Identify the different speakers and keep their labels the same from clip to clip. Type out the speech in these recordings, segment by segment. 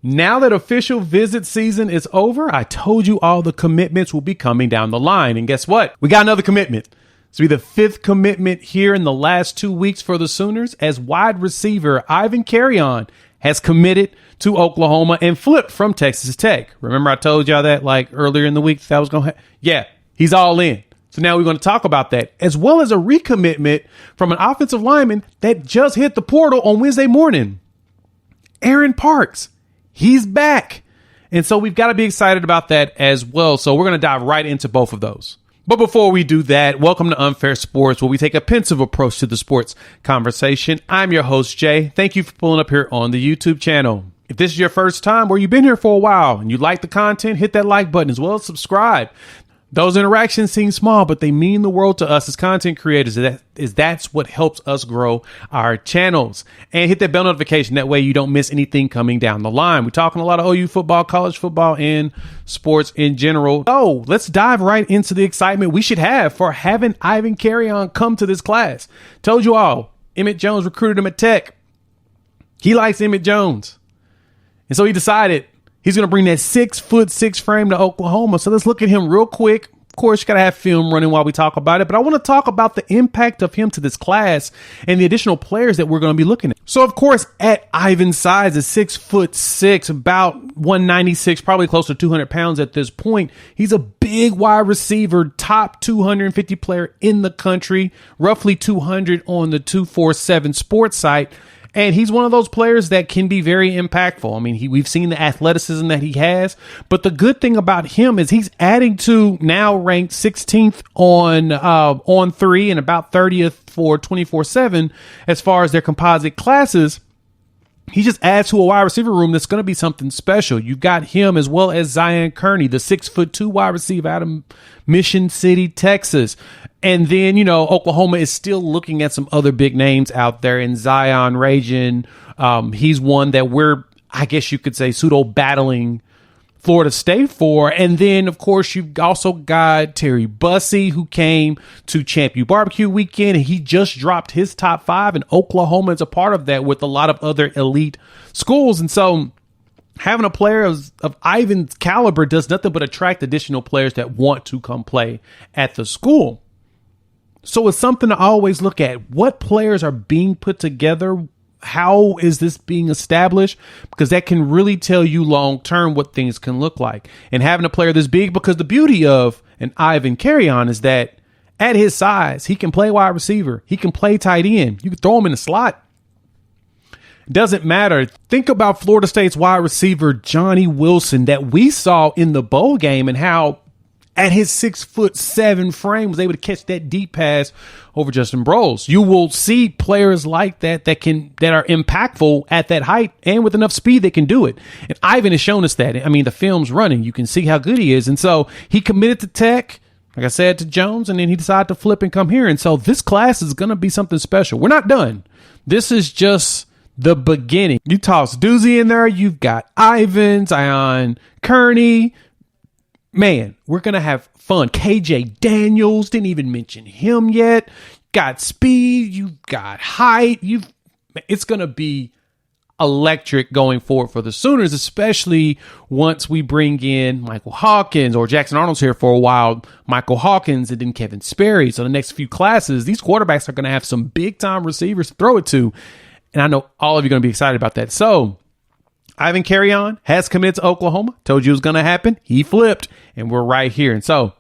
Speaker 1: Now that official visit season is over, I told you all the commitments will be coming down the line. And guess what? We got another commitment. This will be the fifth commitment here in the last 2 weeks for the Sooners, as wide receiver Aaryn Carreon has committed to Oklahoma and flipped from Texas Tech. Remember I told y'all that like earlier in the week that was going to Yeah, he's all in. So now we're going to talk about that, as well as a recommitment from an offensive lineman that just hit the portal on Wednesday morning. Aaryn Parks. He's back. And so we've got to be excited about that as well. So we're going to dive right into both of those. But before we do that, welcome to Unfair Sports, where we take a pensive approach to the sports conversation. I'm your host, Jay. Thank you for pulling up here on the YouTube channel. If this is your first time or you've been here for a while and you like the content, hit that like button as well as subscribe. Those interactions seem small, but they mean the world to us as content creators. That's what helps us grow our channels. And hit that bell notification. That way you don't miss anything coming down the line. We're talking a lot of OU football, college football, and sports in general. Oh, let's dive right into the excitement we should have for having Aaryn Carreon come to this class. Told you all, Emmett Jones recruited him at Tech. He likes Emmett Jones. And so he decided he's going to bring that 6'6" frame to Oklahoma. So let's look at him real quick. Of course, you got to have film running while we talk about it. But I want to talk about the impact of him to this class and the additional players that we're going to be looking at. So, of course, at Aaryn's size, is 6'6", about 196, probably close to 200 pounds at this point. He's a big wide receiver, top 250 player in the country, roughly 200 on the 247 sports site. And he's one of those players that can be very impactful. I mean, we've seen the athleticism that he has, but the good thing about him is he's adding to now ranked 16th on 3 and about 30th for 24/7 as far as their composite classes. He just adds to a wide receiver room that's going to be something special. You've got him as well as Zion Kearney, the 6'2" wide receiver out of Mission City, Texas. And then, Oklahoma is still looking at some other big names out there in Zion Rajan. He's one that we're, I guess you could say, pseudo battling Florida State for. And then, of course, you've also got Terry Bussey, who came to Champ U Barbecue weekend, and he just dropped his top 5, and Oklahoma is a part of that with a lot of other elite schools. And so having a player of Aaryn's caliber does nothing but attract additional players that want to come play at the school. So it's something to always look at. What players are being put together? How is this being established? Because that can really tell you long term what things can look like. And having a player this big, because the beauty of an Aaryn Carreon is that at his size, he can play wide receiver. He can play tight end. You can throw him in the slot. Doesn't matter. Think about Florida State's wide receiver, Johnny Wilson, that we saw in the bowl game, and how at his 6'7" frame was able to catch that deep pass over Justin Broles. You will see players like that that are impactful at that height and with enough speed they can do it. And Aaryn has shown us that. I mean, the film's running. You can see how good he is. And so he committed to Tech, like I said, to Jones, and then he decided to flip and come here. And so this class is going to be something special. We're not done. This is just the beginning. You toss Doozy in there. You've got Aaryn, Zion Kearney. Man, we're going to have fun. KJ Daniels, didn't even mention him yet. Got speed. You've got height. It's going to be electric going forward for the Sooners, especially once we bring in Michael Hawkins, or Jackson Arnold's here for a while, Michael Hawkins, and then Kevin Sperry. So the next few classes, these quarterbacks are going to have some big-time receivers to throw it to. And I know all of you are going to be excited about that. So Aaryn Carreon has committed to Oklahoma. Told you it was going to happen. He flipped, and we're right here. And so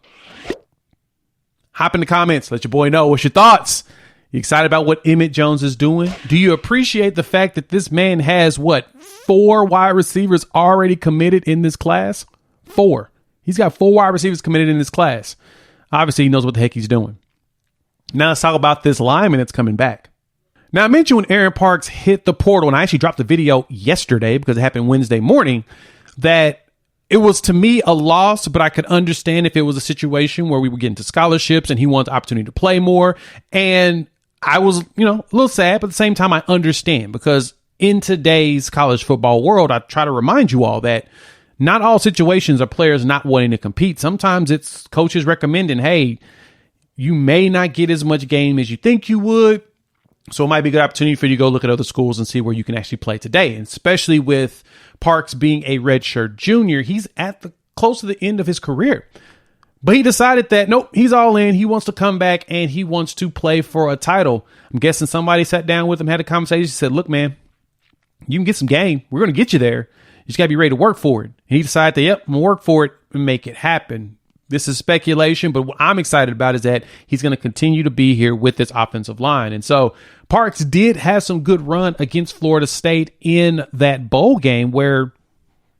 Speaker 1: hop in the comments. Let your boy know. What's your thoughts? You excited about what Emmett Jones is doing? Do you appreciate the fact that this man has, 4 wide receivers already committed in this class? 4. He's got 4 wide receivers committed in this class. Obviously, he knows what the heck he's doing. Now let's talk about this lineman that's coming back. Now, I mentioned when Aaryn Parks hit the portal, and I actually dropped the video yesterday because it happened Wednesday morning, that it was, to me, a loss, but I could understand if it was a situation where we were getting to scholarships and he wanted the opportunity to play more. And I was, a little sad, but at the same time, I understand, because in today's college football world, I try to remind you all that not all situations are players not wanting to compete. Sometimes it's coaches recommending, hey, you may not get as much game as you think you would. So it might be a good opportunity for you to go look at other schools and see where you can actually play today. And especially with Parks being a redshirt junior, he's at the close to the end of his career. But he decided that, nope, he's all in. He wants to come back and he wants to play for a title. I'm guessing somebody sat down with him, had a conversation, said, look, man, you can get some game. We're going to get you there. You just got to be ready to work for it. And he decided that, yep, I'm going to work for it and make it happen. This is speculation, but what I'm excited about is that he's going to continue to be here with this offensive line. And so Parks did have some good run against Florida State in that bowl game where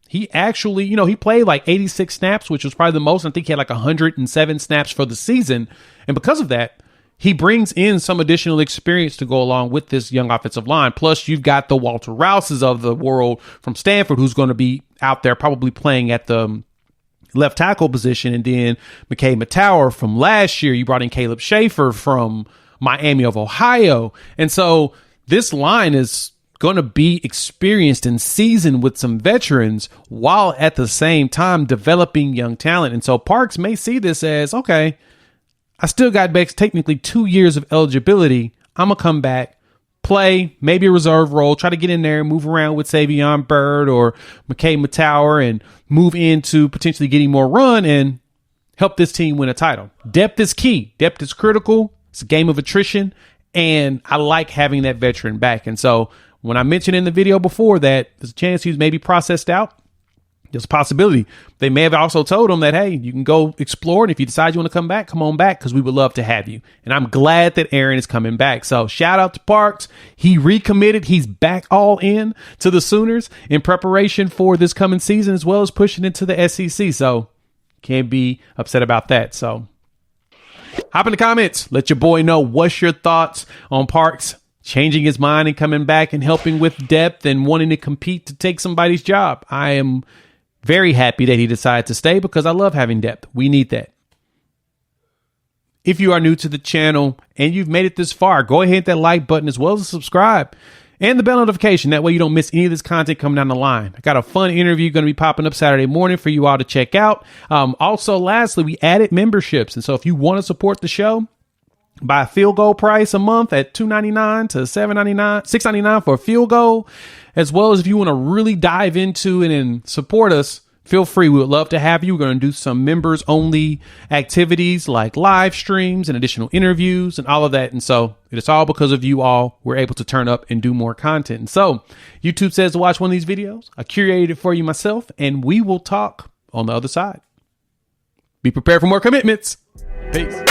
Speaker 1: he actually, he played like 86 snaps, which was probably the most. I think he had like 107 snaps for the season. And because of that, he brings in some additional experience to go along with this young offensive line. Plus, you've got the Walter Rouses of the world from Stanford, who's going to be out there probably playing at the left tackle position. And then McKay Matauer from last year. You brought in Caleb Schaefer from Miami of Ohio. And so this line is going to be experienced and seasoned with some veterans while at the same time developing young talent. And so Parks may see this as, okay, I still got technically 2 years of eligibility. I'm going to come back, play, maybe a reserve role, try to get in there, move around with Savion Byrd or McKay Matauer and move into potentially getting more run and help this team win a title. Depth is key. Depth is critical. It's a game of attrition. And I like having that veteran back. And so when I mentioned in the video before that there's a chance he's maybe processed out, there's a possibility. They may have also told him that, hey, you can go explore. And if you decide you want to come back, come on back because we would love to have you. And I'm glad that Aaryn is coming back. So shout out to Parks. He recommitted. He's back all in to the Sooners in preparation for this coming season as well as pushing into the SEC. So can't be upset about that. So hop in the comments. Let your boy know what's your thoughts on Parks changing his mind and coming back and helping with depth and wanting to compete to take somebody's job. I am very happy that he decided to stay because I love having depth. We need that. If you are new to the channel and you've made it this far, go ahead and hit that like button as well as subscribe and the bell notification. That way you don't miss any of this content coming down the line. I got a fun interview going to be popping up Saturday morning for you all to check out. Also, lastly, we added memberships. And so if you want to support the show, buy a field goal price a month at $2.99 to $6.99 for a field goal, as well as if you want to really dive into it and support us, feel free. We would love to have you. We're going to do some members only activities like live streams and additional interviews and all of that. And so it's all because of you all. We're able to turn up and do more content. And so YouTube says to watch one of these videos. I curated it for you myself, and we will talk on the other side. Be prepared for more commitments. Peace.